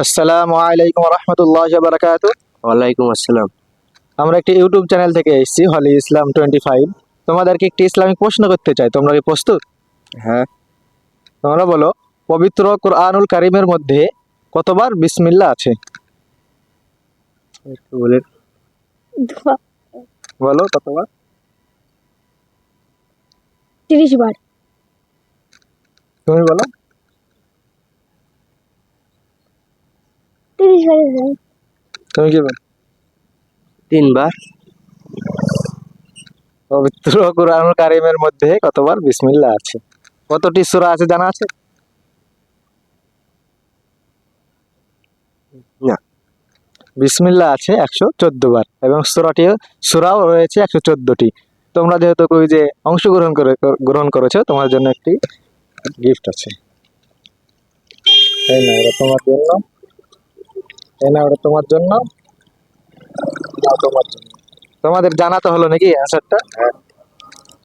আসসালামু আলাইকুম রহমতুল্লাহি ওয়া বারাকাতুহু। ওয়ালাইকুম আসসালাম। আমরা একটি ইউটিউব চ্যানেল থেকে এসেছি, হলি ইসলাম 25। তোমাদেরকে একটি ইসলামিক প্রশ্ন করতে চাই, তোমরা কি প্রস্তুত? হ্যাঁ, তোমরা বলো, পবিত্র কুরআনুল কারীমের মধ্যে কতবার বিসমিল্লাহ আছে? একটু বলে। বলো কতবার? 30 বার। তুমি বলো। 30 বার। তুমি কি বলো? 3 বার। পবিত্র কুরআনুল কারীমের মধ্যে কতবার বিসমিল্লাহ আছে? কতটি সূরা আছে জানা আছে? না। বিসমিল্লাহ আছে 114 বার এবং সূরাও রয়েছে 114টি। তোমরা যেহেতু কুইজে গ্রহণ করেছো, তোমার জন্য একটি গিফট আছে। এই নাও, এটা তোমার জন্য। এই নাও, এটা তোমার জন্য। নাও, তোমার জন্য। তোমাদের জানা তো হলো নাকি অ্যান্সারটা?